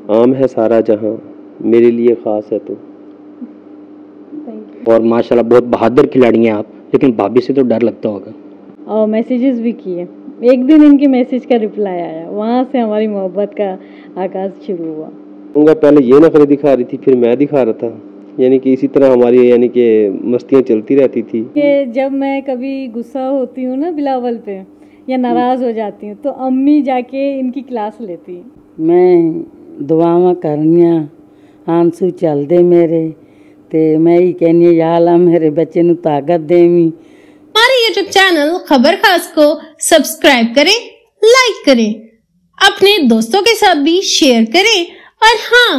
आम है सारा जहां, मेरे लिए ख़ास है तो। और माशाल्लाह बहुत बहादुर खिलाड़ी हैं आप, लेकिन भाभी से तो डर लगता होगा। और मैसेजेस भी किए, एक दिन इनके मैसेज का रिप्लाई आया, वहाँ से हमारी मोहब्बत का आगाज़ शुरू हुआ। उनका पहले ये नखरे दिखा रही थी, फिर मैं दिखा रहा था, यानी कि इसी तरह हमारी यानी कि मस्तियाँ चलती रहती थी। कि जब मैं कभी गुस्सा होती हूँ ना बिलावल पे या नाराज़ हो जाती हूँ तो अम्मी जाके इनकी क्लास लेती हैं। मैं दुआवां करनिया आंसू चलदे मेरे ते मैं ही कहनी या अल्लाह मेरे बच्चे नूं ताकत देवी। हमारे YouTube चैनल खबर खास को सब्सक्राइब करें, लाइक करें, अपने दोस्तों के साथ भी शेयर करें और हाँ,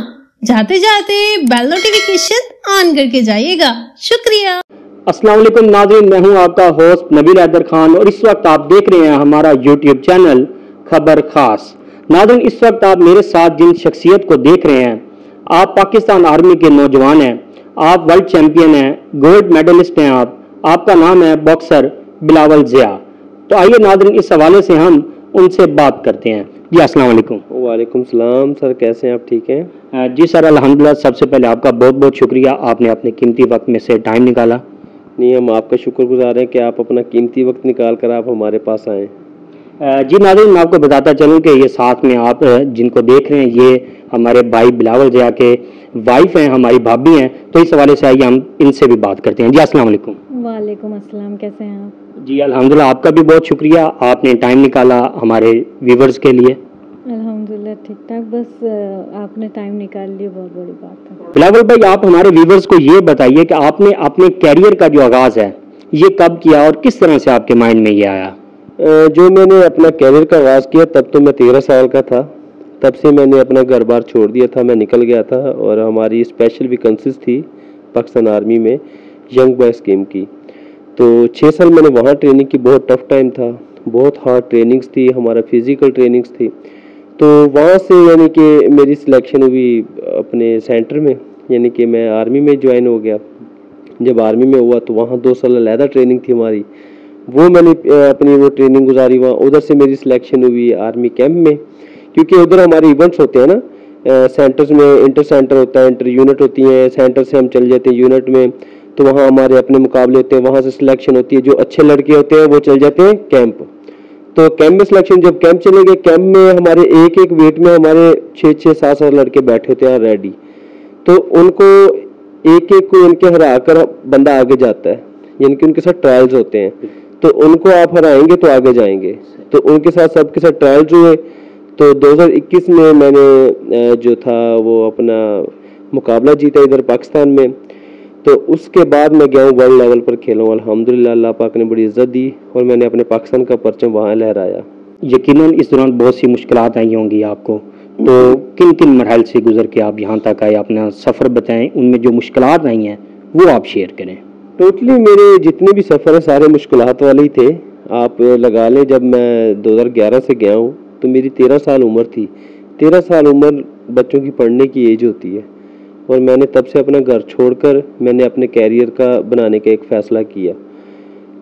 जाते जाते बेल नोटिफिकेशन ऑन करके जाइएगा। शुक्रिया। अस्सलाम वालेकुम नाज़रीन, मैं हूं आपका होस्ट नबील हैदर खान और इस वक्त आप देख रहे हैं हमारा YouTube चैनल खबर खास। नाज़रीन, इस वक्त आप मेरे साथ जिन शख्सियत को देख रहे हैं, आप पाकिस्तान आर्मी के नौजवान हैं, आप वर्ल्ड चैंपियन हैं, गोल्ड मेडलिस्ट हैं, आपका नाम है बॉक्सर बिलावल ज़िया। तो आइए नाज़रीन, इस हवाले से हम उनसे बात करते हैं। जी अस्सलाम वालेकुम। वालेकुम सलाम सर, कैसे हैं आप? ठीक हैं जी सर, अल्हम्दुलिल्लाह। सबसे पहले आपका बहुत बहुत शुक्रिया, आपने अपने कीमती वक्त में से टाइम निकाला। नहीं, हम आपका शुक्रगुजार हैं कि आप अपना कीमती वक्त निकाल कर आप हमारे पास आए। जी नाज़रीन, मैं आपको बताता चलूं कि ये साथ में आप जिनको देख रहे हैं ये हमारे भाई बिलावल ज़िया के वाइफ हैं, हमारी भाभी हैं। तो इस हवाले से आइए हम इनसे भी बात करते हैं। जी अस्सलाम वालेकुम। वालेकुम अस्सलाम, कैसे हैं आप? जी अल्हम्दुलिल्लाह, आपका भी बहुत शुक्रिया, आपने टाइम निकाला हमारे व्यूवर्स के लिए। अल्हम्दुलिल्लाह ठीक ठाक, बस आपने टाइम निकाल लिया, बहुत बड़ी बात है। बिलावल भाई, आप हमारे व्यूवर्स को ये बताइए कि आपने अपने कैरियर का जो आगाज़ है ये कब किया और किस तरह से आपके माइंड में ये आया? जो मैंने अपना कैरियर का आगाज़ किया तब तो मैं 13 साल का था। तब से मैंने अपना घर बार छोड़ दिया था, मैं निकल गया था और हमारी स्पेशल वैकेंसीज थी पाकिस्तान आर्मी में यंग बॉय स्कीम की। तो 6 साल मैंने वहाँ ट्रेनिंग की, बहुत टफ टाइम था, बहुत हार्ड ट्रेनिंग्स थी, हमारा फिज़िकल ट्रेनिंग्स थी। तो वहाँ से यानी कि मेरी सिलेक्शन हुई अपने सेंटर में, यानी कि मैं आर्मी में ज्वाइन हो गया। जब आर्मी में हुआ तो वहाँ 2 साल अलहदा ट्रेनिंग थी हमारी, वो मैंने अपनी वो ट्रेनिंग गुजारी वहाँ। उधर से मेरी सिलेक्शन हुई आर्मी कैंप में, क्योंकि उधर हमारे इवेंट्स होते हैं ना, सेंटर्स में इंटर सेंटर होता है, इंटर यूनिट होती है, सेंटर से हम चल जाते हैं यूनिट में, तो वहाँ हमारे अपने मुकाबले होते हैं, वहाँ से सिलेक्शन होती है। जो अच्छे लड़के होते हैं वो चल जाते हैं कैंप। तो कैंप में सिलेक्शन, जब कैंप चले गए, कैंप में हमारे एक एक वेट में हमारे 6-6, 7-7 लड़के बैठे होते हैं रेडी। तो उनको एक एक को इनके हरा कर बंदा आगे जाता है, यानी कि उनके साथ ट्रायल्स होते हैं। तो उनको आप हराएंगे तो आगे जाएंगे। तो उनके साथ सबके साथ ट्रायल्स हुए। तो 2021 में मैंने जो था वो अपना मुकाबला जीता इधर पाकिस्तान में। तो उसके बाद मैं गया हूँ वर्ल्ड लेवल पर खेला हूँ। अल्हम्दुलिल्लाह, अल्लाह पाक ने बड़ी इज्जत दी और मैंने अपने पाकिस्तान का परचम वहाँ लहराया। यकीनन इस दौरान बहुत सी मुश्किलात आई होंगी आपको, तो किन किन मरहल से गुजर के आप यहाँ तक आए, अपना सफ़र बताएं, उनमें जो मुश्किलात आई हैं वो आप शेयर करें। टोटली मेरे जितने भी सफ़र है सारे मुश्किलात वाले ही थे। आप लगा लें, जब मैं 2011 से गया हूँ तो मेरी 13 साल उम्र थी। 13 साल उम्र बच्चों की पढ़ने की एज होती है, और मैंने तब से अपना घर छोड़कर मैंने अपने कैरियर का बनाने का एक फ़ैसला किया।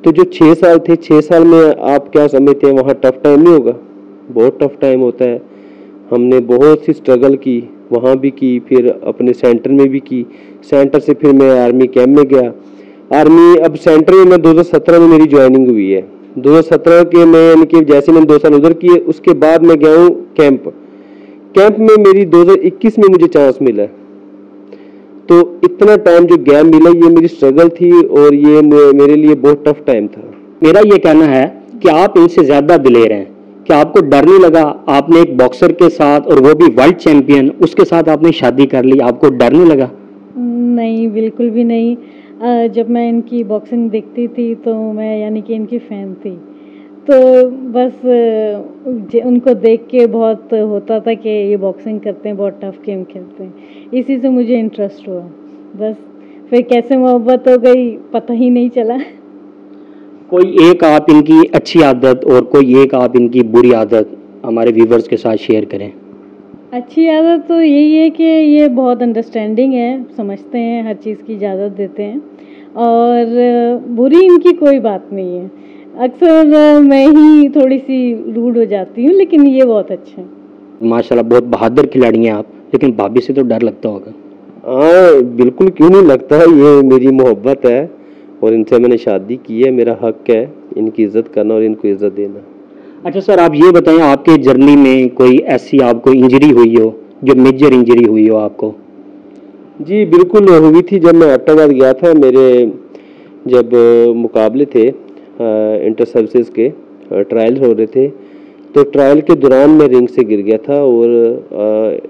तो जो 6 साल थे, 6 साल में आप क्या समझते हैं वहाँ टफ़ टाइम नहीं होगा? बहुत टफ़ टाइम होता है। हमने बहुत सी स्ट्रगल की, वहाँ भी की, फिर अपने सेंटर में भी की। सेंटर से फिर मैं आर्मी कैंप में गया। आर्मी अब सेंटर में मैं 2017 में मेरी ज्वाइनिंग हुई है। 2017 के मैं यानी कि जैसे मैंने 2 साल उधर किए, उसके बाद मैं गया हूँ कैंप। कैंप में मेरी 2021 में मुझे चांस मिला। तो इतना टाइम जो गैप मिला, ये मेरी स्ट्रगल थी और ये मेरे लिए बहुत टफ टाइम था। मेरा ये कहना है कि आप इनसे ज़्यादा दिलेर हैं, कि आपको डर नहीं लगा? आपने एक बॉक्सर के साथ, और वो भी वर्ल्ड चैंपियन, उसके साथ आपने शादी कर ली, आपको डर नहीं लगा? नहीं, बिल्कुल भी नहीं। जब मैं इनकी बॉक्सिंग देखती थी तो मैं यानी कि इनकी फ़ैन थी। तो बस उनको देख के बहुत होता था कि ये बॉक्सिंग करते हैं, बहुत टफ गेम खेलते हैं, इसी से मुझे इंटरेस्ट हुआ। बस फिर कैसे मोहब्बत हो गई पता ही नहीं चला। कोई एक आप इनकी अच्छी आदत और कोई एक आप इनकी बुरी आदत हमारे व्यूवर्स के साथ शेयर करें। अच्छी आदत तो यही है कि ये बहुत अंडरस्टैंडिंग है, समझते हैं, हर चीज़ की इजाज़त देते हैं। और बुरी इनकी कोई बात नहीं है, अक्सर मैं ही थोड़ी सी रूड हो जाती हूँ, लेकिन ये बहुत अच्छे हैं। माशाल्लाह, बहुत बहादुर खिलाड़ी हैं आप, लेकिन भाभी से तो डर लगता होगा। हाँ बिल्कुल, क्यों नहीं लगता है, ये मेरी मोहब्बत है और इनसे मैंने शादी की है, मेरा हक है इनकी इज्जत करना और इनको इज्जत देना। अच्छा सर, आप ये बताएं आपके जर्नी में कोई ऐसी आपको इंजरी हुई हो जो मेजर इंजरी हुई हो आपको? जी बिल्कुल हुई थी, जब मैं हैदराबाद गया था, मेरे जब मुकाबले थे इंटर सर्विसेज के, ट्रायल हो रहे थे, तो ट्रायल के दौरान मैं रिंग से गिर गया था और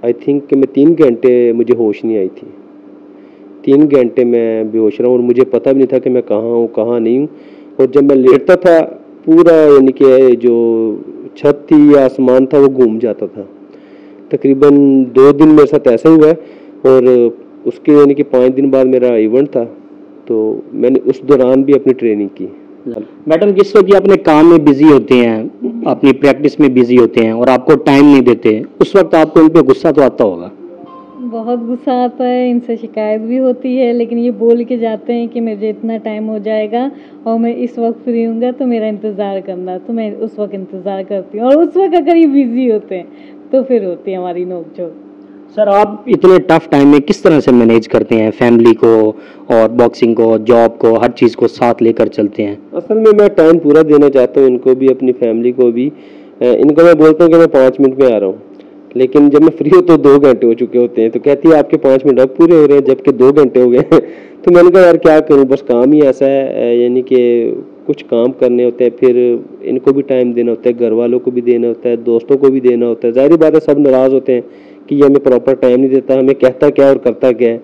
आई थिंक कि मैं 3 घंटे मुझे होश नहीं आई थी। 3 घंटे मैं बेहोश रहा हूँ और मुझे पता भी नहीं था कि मैं कहाँ हूँ कहाँ नहीं हूँ। और जब मैं लेटता था पूरा यानी कि जो छत थी या आसमान था वो घूम जाता था। तकरीबन 2 दिन मेरे साथ ऐसा हुआ है और उसके यानी कि 5 दिन बाद मेरा इवेंट था, तो मैंने उस दौरान भी अपनी ट्रेनिंग की। मैडम, जिस वक्त अपने काम में बिजी होते हैं, अपनी प्रैक्टिस में बिजी होते हैं और आपको टाइम नहीं देते, उस वक्त आपको इन पे गुस्सा तो आता होगा? बहुत गुस्सा आता है, इनसे शिकायत भी होती है, लेकिन ये बोल के जाते हैं कि मुझे इतना टाइम हो जाएगा और मैं इस वक्त फ्री हूँगा तो मेरा इंतज़ार करना, तो मैं उस वक्त इंतज़ार करती हूँ। और उस वक्त अगर ये बिज़ी होते हैं तो फिर होती है हमारी नोकझोंक। सर, आप इतने टफ टाइम में किस तरह से मैनेज करते हैं फैमिली को और बॉक्सिंग को, जॉब को, हर चीज़ को साथ लेकर चलते हैं? असल में मैं टाइम पूरा देना चाहता हूँ इनको भी, अपनी फैमिली को भी। इनको मैं बोलता हूँ कि मैं 5 मिनट में आ रहा हूँ, लेकिन जब मैं फ्री हो तो 2 घंटे हो चुके होते हैं, तो कहती है आपके 5 मिनट अब पूरे हो रहे हैं जबकि 2 घंटे हो गए हैं। तो मैंने कहा यार क्या करूँ, बस काम ही ऐसा है, यानी कि कुछ काम करने होते हैं, फिर इनको भी टाइम देना होता है, घर वालों को भी देना होता है, दोस्तों को भी देना होता है। ज़ाहिर बात है सब नाराज़ होते हैं कि ये हमें प्रॉपर टाइम नहीं देता, हमें कहता क्या और करता क्या है।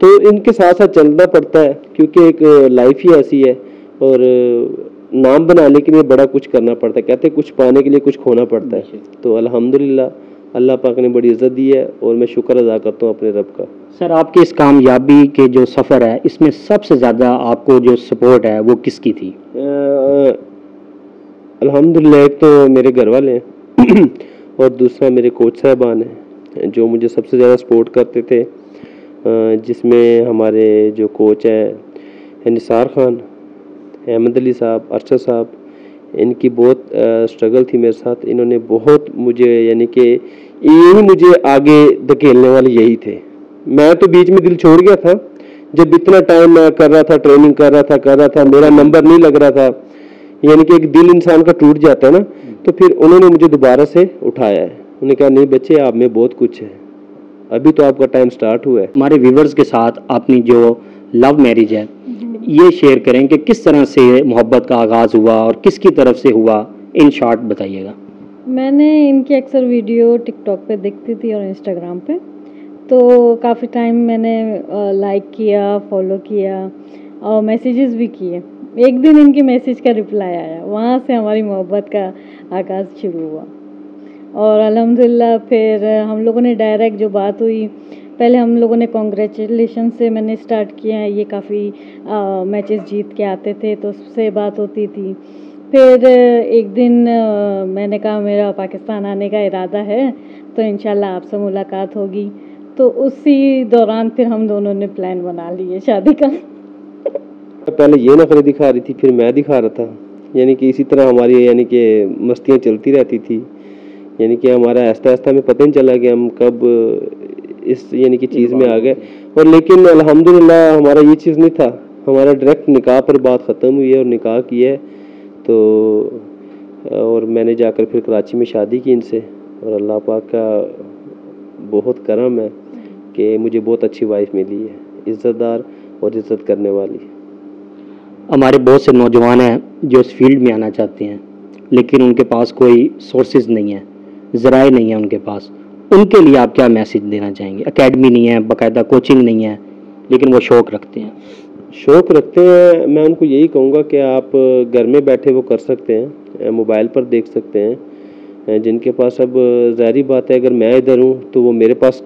तो इनके साथ साथ चलना पड़ता है क्योंकि एक लाइफ ही ऐसी है और नाम बनाने के लिए बड़ा कुछ करना पड़ता है। कहते हैं कुछ पाने के लिए कुछ खोना पड़ता है, तो अल्हम्दुलिल्लाह अल्लाह पाक ने बड़ी इज्जत दी है और मैं शुक्र अदा करता हूँ अपने रब का। सर, आपकी इस कामयाबी के जो सफ़र है, इसमें सबसे ज़्यादा आपको जो सपोर्ट है वो किसकी थी? अल्हम्दुलिल्लाह एक तो मेरे घर वाले हैं और दूसरा मेरे कोच साहबान हैं जो मुझे सबसे ज़्यादा सपोर्ट करते थे, जिसमें हमारे जो कोच हैं निसार खान, अहमद अली साहब, अरशद साहब, इनकी बहुत स्ट्रगल थी मेरे साथ। इन्होंने बहुत मुझे यानी कि यही मुझे आगे धकेलने वाले यही थे। मैं तो बीच में दिल छोड़ गया था जब इतना टाइम मैं कर रहा था, ट्रेनिंग कर रहा था, मेरा नंबर नहीं लग रहा था। यानी कि एक दिल इंसान का टूट जाता है ना, तो फिर उन्होंने मुझे दोबारा से उठाया है। उन्होंने कहा नहीं बच्चे, आप में बहुत कुछ है, अभी तो आपका टाइम स्टार्ट हुआ है। हमारे व्यूवर्स के साथ अपनी जो लव मैरिज है ये शेयर करें कि किस तरह से मोहब्बत का आगाज़ हुआ और किसकी तरफ से हुआ, इन शॉर्ट बताइएगा। मैंने इनकी अक्सर वीडियो टिकटॉक पे देखती थी और इंस्टाग्राम पे, तो काफ़ी टाइम मैंने लाइक किया, फॉलो किया और मैसेजेस भी किए। एक दिन इनके मैसेज का रिप्लाई आया, वहाँ से हमारी मोहब्बत का आगाज़ शुरू हुआ और अल्हम्दुलिल्लाह फिर हम लोगों ने डायरेक्ट जो बात हुई, पहले हम लोगों ने कॉन्ग्रेचुलेशन से मैंने स्टार्ट किया। ये काफ़ी मैचेस जीत के आते थे तो उससे बात होती थी। फिर एक दिन मैंने कहा मेरा पाकिस्तान आने का इरादा है तो इंशाल्लाह आपसे मुलाकात होगी, तो उसी दौरान फिर हम दोनों ने प्लान बना लिए शादी का। पहले ये नखरे दिखा रही थी, फिर मैं दिखा रहा था, यानी कि इसी तरह हमारी यानी कि मस्तियाँ चलती रहती थी। यानी कि हमारा आहिस्ता आहिस्ता हमें पता नहीं चला कि हम कब इस यानी कि चीज़ में आ गए। और लेकिन अल्हम्दुलिल्लाह हमारा ये चीज़ नहीं था, हमारा डायरेक्ट निकाह पर बात ख़त्म हुई है और निकाह की है। तो और मैंने जाकर फिर कराची में शादी की इनसे और अल्लाह पाक का बहुत करम है कि मुझे बहुत अच्छी वाइफ मिली है, इज़्ज़तदार और इज़्ज़त करने वाली। हमारे बहुत से नौजवान हैं जो इस फील्ड में आना चाहते हैं लेकिन उनके पास कोई सोर्सेज नहीं है, ज़राए नहीं है उनके पास, उनके लिए आप क्या मैसेज देना चाहेंगे? एकेडमी नहीं है, बाकायदा कोचिंग नहीं है, लेकिन वो शौक़ रखते हैं। मैं उनको यही कहूँगा कि आप घर में बैठे वो कर सकते हैं, मोबाइल पर देख सकते हैं। जिनके पास अब ज़ाहिर बात है अगर मैं इधर हूँ तो वो मेरे पास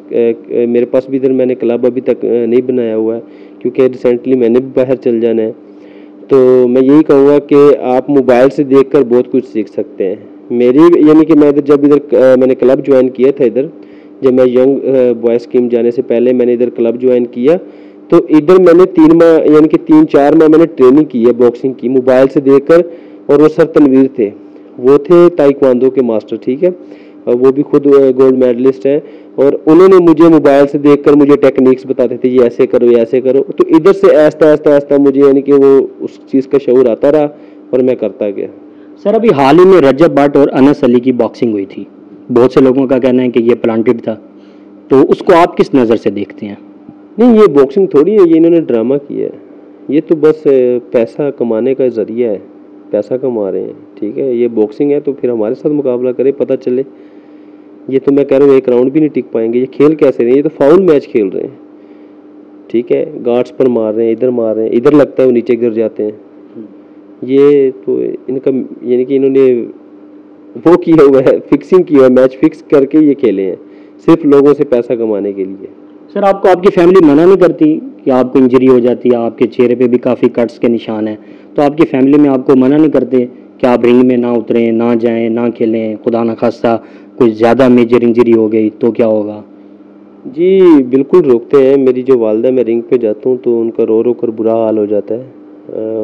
भी इधर मैंने क्लब अभी तक नहीं बनाया हुआ है क्योंकि रिसेंटली मैंने भी बाहर चल जाना है। तो मैं यही कहूँगा कि आप मोबाइल से देखकर बहुत कुछ सीख सकते हैं। मेरी यानी कि मैं मैंने क्लब ज्वाइन किया था इधर, जब मैं यंग बॉय स्कीम जाने से पहले मैंने इधर क्लब ज्वाइन किया, तो इधर मैंने 3 माह यानी कि 3-4 माह मैंने ट्रेनिंग की है बॉक्सिंग की मोबाइल से देखकर। और वो सर तनवीर थे, वो थे ताइक्वांडो के मास्टर, ठीक है। और वो भी खुद गोल्ड मेडलिस्ट है, और उन्होंने मुझे मोबाइल से देखकर मुझे टेक्निक्स बताते थे, ये ऐसे करो, ये ऐसे करो। तो इधर से आहिस्ता आहिस्ता आहिस्ता मुझे यानी कि वो उस चीज़ का शऊर आता रहा और मैं करता गया। सर, अभी हाल ही में रजब भट्ट और अनस अली की बॉक्सिंग हुई थी, बहुत से लोगों का कहना है कि ये प्लांटेड था, तो उसको आप किस नज़र से देखते हैं? नहीं, ये बॉक्सिंग थोड़ी है, ये इन्होंने ड्रामा किया है। ये तो बस पैसा कमाने का ज़रिया है, पैसा कमा रहे हैं, ठीक है। ये बॉक्सिंग है तो फिर हमारे साथ मुकाबला करे, पता चले। ये तो मैं कह रहा हूँ एक राउंड भी नहीं टिक पाएंगे। ये खेल कैसे रहे हैं? ये तो फाउल मैच खेल रहे हैं, ठीक है। गार्ड्स पर मार रहे हैं, इधर मार रहे हैं, इधर लगता है वो नीचे गिर जाते हैं। ये तो इनका यानी कि इन्होंने वो किया हुआ है, फिक्सिंग किया हुआ है, मैच फिक्स करके ये खेले हैं सिर्फ लोगों से पैसा कमाने के लिए। सर, आपको आपकी फैमिली मना नहीं करती कि आपको इंजरी हो जाती है? आपके चेहरे पे भी काफ़ी कट्स के निशान हैं, तो आपकी फैमिली में आपको मना नहीं करते कि आप रिंग में ना उतरें, ना जाएं, ना खेलें? खुदा न खास्ता कोई ज़्यादा मेजर इंजरी हो गई तो क्या होगा? जी बिल्कुल रोकते हैं। मेरी जो वालदा, मैं रिंग पे जाता हूँ तो उनका रो रो कर बुरा हाल हो जाता है।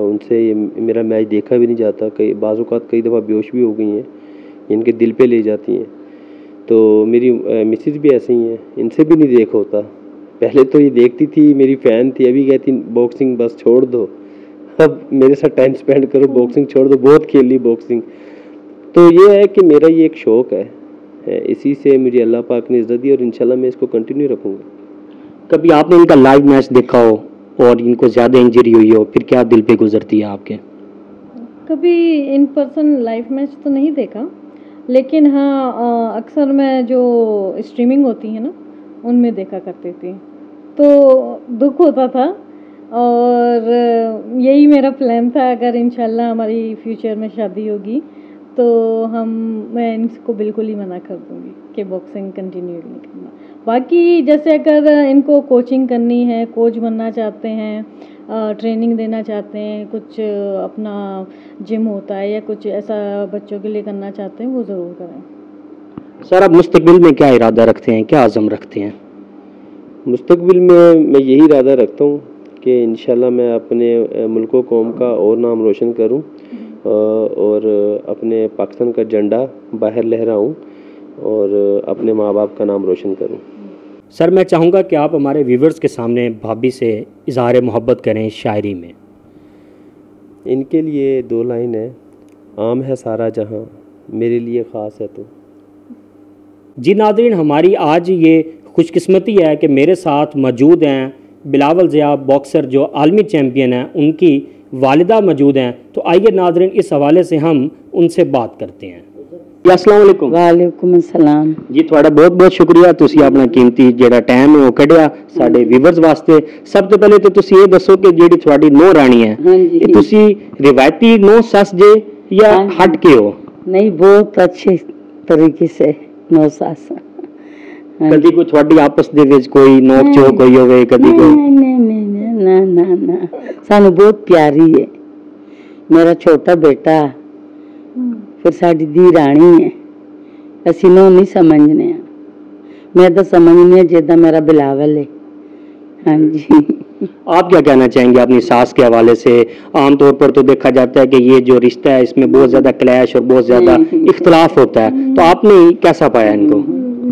उनसे ये मेरा मैच देखा भी नहीं जाता। बाज़ औक़ात कई दफ़ा बेहोश भी हो गई हैं, इनके दिल पे ले जाती हैं। तो मेरी मिसेज़ भी ऐसे ही हैं, इनसे भी नहीं देख होता। पहले तो ये देखती थी, मेरी फ़ैन थी, अभी कहती बॉक्सिंग बस छोड़ दो, अब मेरे साथ टाइम स्पेंड करो, बॉक्सिंग छोड़ दो, बहुत खेल ली बॉक्सिंग। तो ये है कि मेरा ये एक शौक़ है, इसी से मुझे अल्लाह पाक ने इज़्ज़त दी और इंशाल्लाह मैं इसको कंटिन्यू रखूँगा। कभी आपने इनका लाइव मैच देखा हो और इनको ज़्यादा इंजरी हुई हो, फिर क्या दिल पे गुजरती है आपके? कभी इन पर्सन लाइव मैच तो नहीं देखा, लेकिन हाँ अक्सर मैं जो स्ट्रीमिंग होती है ना उनमें देखा करती थी, तो दुख होता था। और यही मेरा प्लान था, अगर इंशाल्लाह हमारी फ्यूचर में शादी होगी तो मैं इनको बिल्कुल ही मना कर दूँगी कि बॉक्सिंग कंटिन्यू नहीं करना। बाकी जैसे अगर इनको कोचिंग करनी है, कोच बनना चाहते हैं, ट्रेनिंग देना चाहते हैं, कुछ अपना जिम होता है या कुछ ऐसा बच्चों के लिए करना चाहते हैं, वो ज़रूर करें। सर, आप मुस्तकबिल में क्या इरादा रखते हैं, क्या आज़म रखते हैं? मुस्तकबिल में मैं यही इरादा रखता हूँ कि इंशाल्लाह मैं अपने मुल्क व कौम का और नाम रोशन करूँ और अपने पाकिस्तान का झंडा बाहर लहराऊँ और अपने माँ बाप का नाम रोशन करूँ। सर, मैं चाहूँगा कि आप हमारे व्यूवर्स के सामने भाभी से इज़हार मोहब्बत करें शायरी में। इनके लिए 2 लाइन है। आम है सारा जहां, मेरे लिए ख़ास है तो। जी नाज़रीन, हमारी आज ये खुशकिस्मती है कि मेरे साथ मौजूद हैं बिलावल ज़िया, बॉक्सर जो आलमी चैम्पियन हैं, उनकी वालिदा मौजूद हैं। तो आइए नाज़रीन, इस हवाले से हम उनसे बात करते हैं। अस्सलाम वालेकुम। वालेकुम अस्सलाम जी, थोड़ा बहुत बहुत शुक्रिया, तुसी अपना कीमती जेड़ा टाइम है वो कढ़िया साडे व्यूअर्स वास्ते। सब तो पहले तो तुसी ये दसो कि जेड़ी थोड़ी नौ रानी है, ये तुसी रिवायती नौ सस जे या हट के हो? नहीं, बहुत अच्छे तरीके से नौ सस। कदी कोई थोड़ी आपस दे विच कोई नोक झोंक होई होवे? कदी कोई? नहीं, ना सानू बहुत प्यारी है। मेरा छोटा बेटा, फिर साड़ी धी रानी है, असी नौ नहीं समझने। मैं तो समझनी जिदा मेरा बिलावल है। हाँ जी। आप क्या कहना चाहेंगे अपनी सास के हवाले से? आमतौर पर तो देखा जाता है कि ये जो रिश्ता है इसमें बहुत ज्यादा क्लैश और बहुत ज्यादा इख्तलाफ होता है, तो आपने कैसा पाया इनको?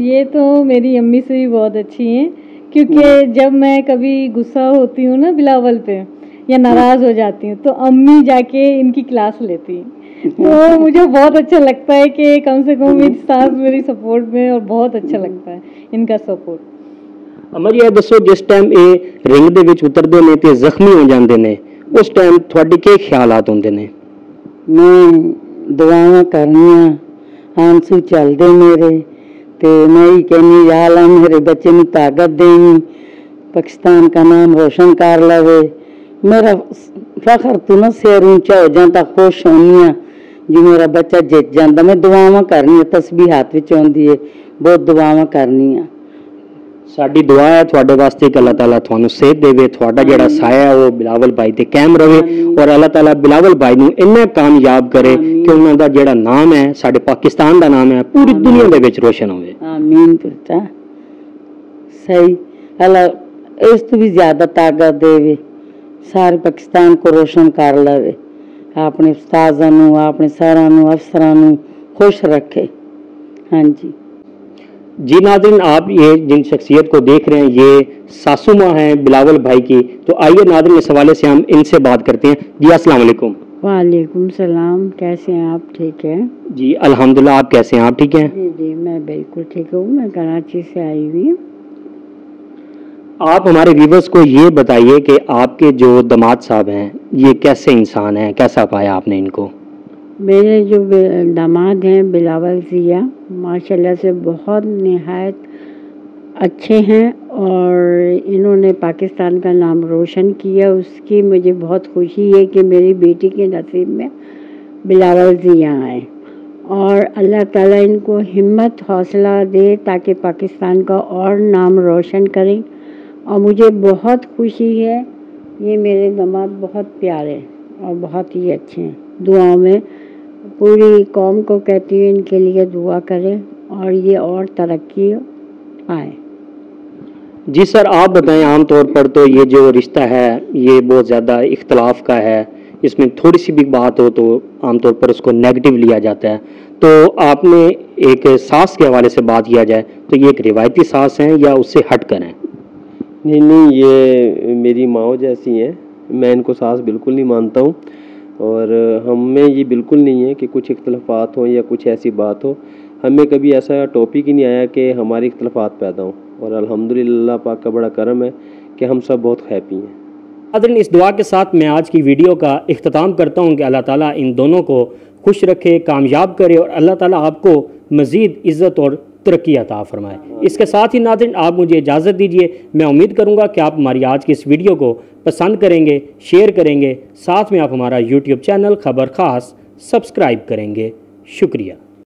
ये तो मेरी अम्मी से भी बहुत अच्छी हैं, क्योंकि जब मैं कभी गुस्सा होती हूँ ना बिलावल पे या नाराज़ हो जाती हूँ तो अम्मी जाके इनकी क्लास लेती हैं। तो मुझे बहुत अच्छा लगता है कि कम से कम मेरी सास मेरी सपोर्ट में, और बहुत अच्छा लगता है इनका सपोर्ट। अमर, ये दसो जिस टाइम ये रिंग दे विच उतरदे ने ते जख्मी हो जांदे ने, उस टाइम थोड़े के ख्यालात होंदे ने? मैं दुआवां करनियां, आंसू चलदे मेरे, ते मैं ही कहनी या अल्लाह मेरे बच्चे नूं ताकत देनी, पाकिस्तान का नाम रोशन कर लवे। मेरा फखर तो ना सिर ऊंचा हो जाता, खुश होनी आ जी मेरा बच्चा जित जाता। मैं दुआवां करनी, तस्बीह हाथ विच आउंदी है, बहुत दुआवां करनी। साडी दुआ है थोड़े वास्ते कि अल्लाह ताला थानू सेहत देवे, थोड़ा जेड़ा साया वो बिलावल भाई ते कायम रहे और अल्लाह ताला बिलावल भाई नू इन्ना कामयाब करे कि उन्हां दा जेड़ा नाम है, साडे पाकिस्तान दा नाम है, पूरी दुनिया दे विच रोशन होवे। आमीन। बेटा सही, अल्लाह इस तो भी ज्यादा ताकत देवे, सारे पाकिस्तान को रोशन कर लवे, अपने उस्तादां नू, अपने सरां नू, अफसरां नू खुश रखे। हाँ जी। जी नाज़रीन, आप ये जिन शख्सियत को देख रहे हैं ये सासू माँ हैं बिलावल भाई की। तो आइए नाज़रीन, इस हवाले से हम इनसे बात करते हैं। जी अस्सलाम वालेकुम। वालेकुम सलाम, कैसे हैं आप? ठीक है जी अल्हम्दुलिल्लाह, आप कैसे हैं? आप ठीक हैं? जी जी, मैं बिल्कुल ठीक हूँ। मैं कराची से आई हुई हूँ। आप हमारे व्यूवर्स को ये बताइए कि आपके जो दामाद साहब हैं ये कैसे इंसान हैं, कैसा पाया आपने इनको? मेरे जो दामाद हैं बिलावल ज़िया, माशाल्लाह से बहुत निहायत अच्छे हैं और इन्होंने पाकिस्तान का नाम रोशन किया। उसकी मुझे बहुत खुशी है कि मेरी बेटी के नसीब में बिलावल ज़िया आए और अल्लाह ताला इनको हिम्मत हौसला दे ताकि पाकिस्तान का और नाम रोशन करें। और मुझे बहुत खुशी है, ये मेरे दामाद बहुत प्यारे और बहुत ही अच्छे हैं। दुआओं में पूरी कौम को कहती हूँ इनके लिए दुआ करें और ये और तरक्की पाएँ। जी सर, आप बताएं, आमतौर पर तो ये जो रिश्ता है ये बहुत ज़्यादा इख्तलाफ का है, इसमें थोड़ी सी भी बात हो तो आमतौर पर उसको नेगेटिव लिया जाता है। तो आपने एक सास के हवाले से बात किया जाए तो ये एक रिवायती सास हैं या उससे हट कर हैं? नहीं, ये मेरी माँ जैसी हैं। मैं इनको सास बिल्कुल नहीं मानता हूँ और हमें ये बिल्कुल नहीं है कि कुछ इख्तलाफात हों या कुछ ऐसी बात हो। हमें कभी ऐसा टॉपिक ही नहीं आया कि हमारी इख्तलाफात पैदा हों और अल्हम्दुलिल्लाह पाक का बड़ा करम है कि हम सब बहुत हैप्पी हैं। नाज़रीन, इस दुआ के साथ मैं आज की वीडियो का इख्तिताम करता हूँ कि अल्लाह ताला इन दोनों को खुश रखे, कामयाब करे और अल्लाह ताला आपको मज़ीद इज़्ज़त और तरक्की अता फरमाए। इसके साथ ही नाज़रीन, आप मुझे इजाज़त दीजिए। मैं उम्मीद करूँगा कि आप हमारी आज की इस वीडियो को पसंद करेंगे, शेयर करेंगे, साथ में आप हमारा यूट्यूब चैनल खबर खास सब्सक्राइब करेंगे। शुक्रिया।